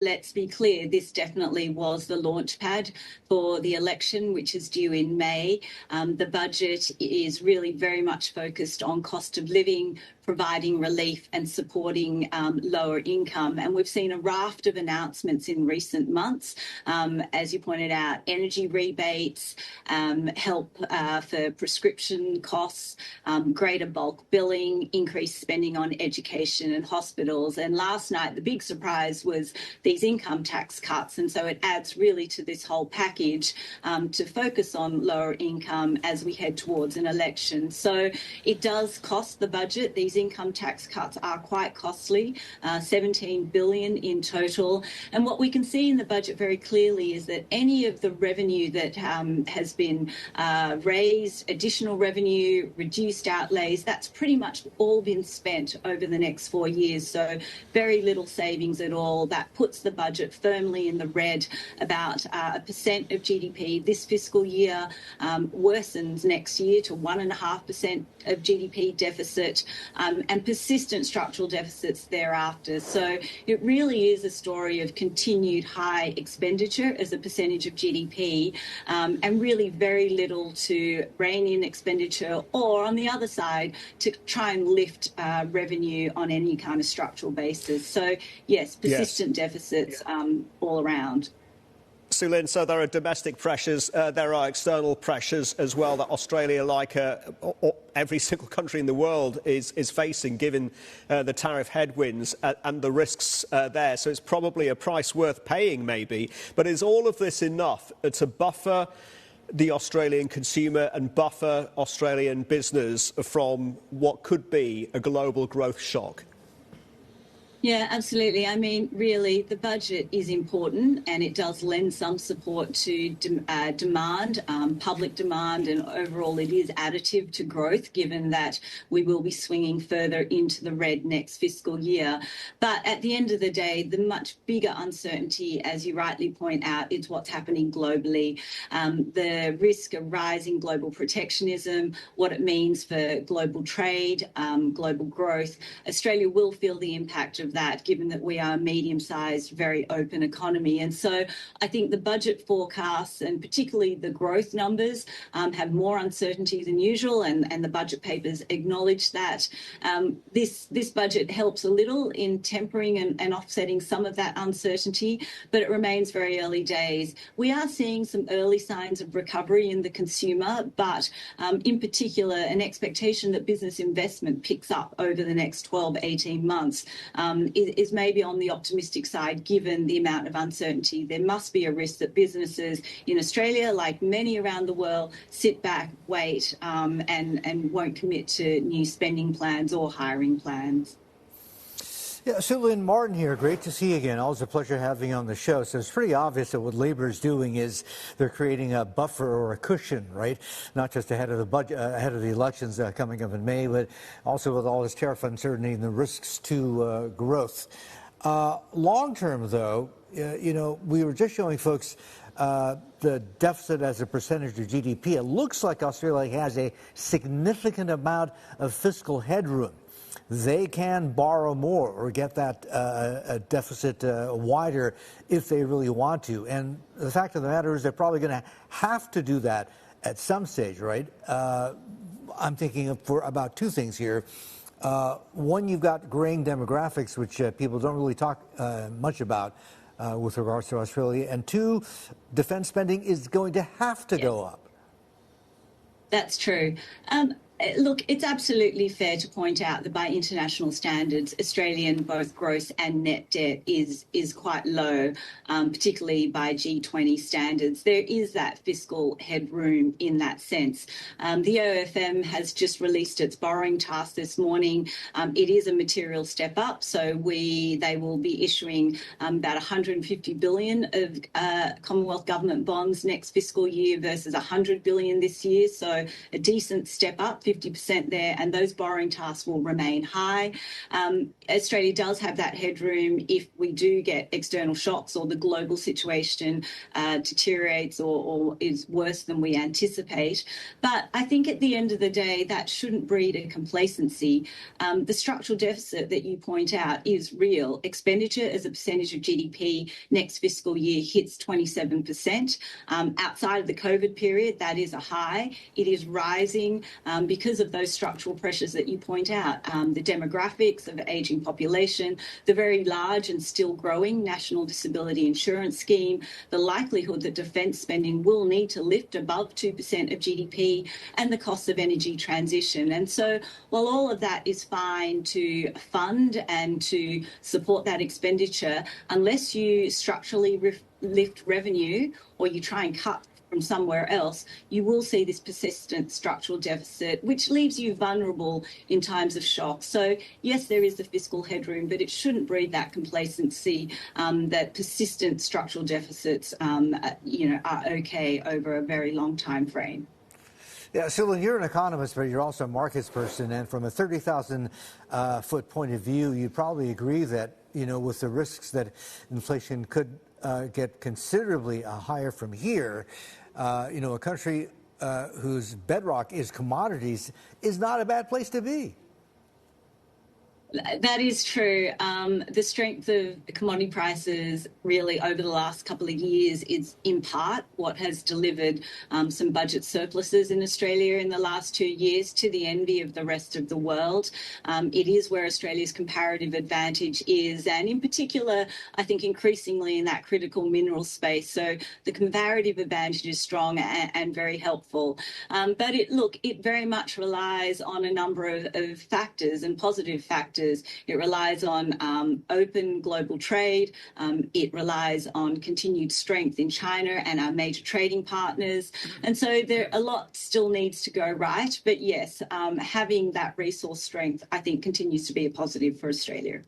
let's be clear, this definitely was the launch pad for the election, which is due in May. The budget is really very much focused on cost of living, providing relief and supporting lower income. And we've seen a raft of announcements in recent months, as you pointed out, energy rebates, help for prescription costs, greater bulk billing, increased spending on education and hospitals. And last night, the big surprise was these income tax cuts. And so it adds really to this whole package to focus on lower income as we head towards an election. So it does cost the budget. These income tax cuts are quite costly, $17 billion in total. And what we can see in the budget very clearly is that any of the revenue that has been raised, additional revenue, reduced outlays, that's pretty much all been spent over the next 4 years. So very little savings at all. That puts the budget firmly in the red, about 1% of GDP this fiscal year, worsens next year to 1.5% of GDP deficit, and persistent structural deficits thereafter. So it really is a story of continued high expenditure as a percentage of GDP, and really very little to rein in expenditure, or on the other side, to try and lift revenue on any kind of structural basis. So yes, persistent deficits all around. Su-Lin, so there are domestic pressures, there are external pressures as well that Australia, like every single country in the world, is facing, given the tariff headwinds and the risks there. So it's probably a price worth paying, maybe. But is all of this enough to buffer the Australian consumer and buffer Australian business from what could be a global growth shock? Yeah, absolutely. I mean, really, the budget is important, and it does lend some support to demand, public demand, and overall it is additive to growth, given that we will be swinging further into the red next fiscal year. But at the end of the day, the much bigger uncertainty, as you rightly point out, is what's happening globally. The risk of rising global protectionism, what it means for global trade, global growth. Australia will feel the impact of that, given that we are a medium-sized, very open economy. And so I think the budget forecasts, and particularly the growth numbers, have more uncertainty than usual, and the budget papers acknowledge that. This budget helps a little in tempering and offsetting some of that uncertainty, but it remains very early days. We are seeing some early signs of recovery in the consumer, but in particular, an expectation that business investment picks up over the next 12, 18 months. Is maybe on the optimistic side, given the amount of uncertainty. There must be a risk that businesses in Australia, like many around the world, sit back, wait, and won't commit to new spending plans or hiring plans. Yeah, Su-Lin Martin here. Great to see you again. Always a pleasure having you on the show. So it's pretty obvious that what Labor is doing is they're creating a buffer or a cushion, right? Not just ahead of the budget, ahead of the elections coming up in May, but also with all this tariff uncertainty and the risks to growth. Long term, though, you know, we were just showing folks the deficit as a percentage of GDP. It looks like Australia has a significant amount of fiscal headroom. They can borrow more or get that deficit wider if they really want to. And the fact of the matter is they're probably going to have to do that at some stage, right? I'm thinking for about two things here. One, you've got graying demographics, which people don't really talk much about with regards to Australia. And two, defense spending is going to have to go up. That's true. Look, it's absolutely fair to point out that by international standards, Australian both gross and net debt is quite low, particularly by G20 standards. There is that fiscal headroom in that sense. The OFM has just released its borrowing task this morning. It is a material step up, so they will be issuing about 150 billion of Commonwealth government bonds next fiscal year versus 100 billion this year, so a decent step up. 50% there, and those borrowing tasks will remain high. Australia does have that headroom if we do get external shocks or the global situation deteriorates or is worse than we anticipate. But I think at the end of the day, that shouldn't breed a complacency. The structural deficit that you point out is real. Expenditure as a percentage of GDP next fiscal year hits 27%. Outside of the COVID period, that is a high. It is rising because of those structural pressures that you point out. The demographics of the ageing population, the very large and still growing National Disability Insurance Scheme, the likelihood that defence spending will need to lift above 2% of GDP, and the cost of energy transition. And so while all of that is fine to fund and to support that expenditure, unless you structurally lift revenue or you try and cut from somewhere else, you will see this persistent structural deficit, which leaves you vulnerable in times of shock. So yes, there is the fiscal headroom, but it shouldn't breed that complacency that persistent structural deficits, are okay over a very long time frame. Yeah, Su-Lin, you're an economist, but you're also a markets person. And from a 30,000-foot point of view, you probably agree that, with the risks that inflation could get considerably higher from here, a country whose bedrock is commodities is not a bad place to be. That is true. The strength of commodity prices really over the last couple of years is in part what has delivered some budget surpluses in Australia in the last 2 years, to the envy of the rest of the world. It is where Australia's comparative advantage is, and in particular, I think increasingly in that critical mineral space. So the comparative advantage is strong and very helpful. But it very much relies on a number of factors and positive factors. It relies on open global trade. It relies on continued strength in China and our major trading partners. And so a lot still needs to go right. But yes, having that resource strength, I think, continues to be a positive for Australia.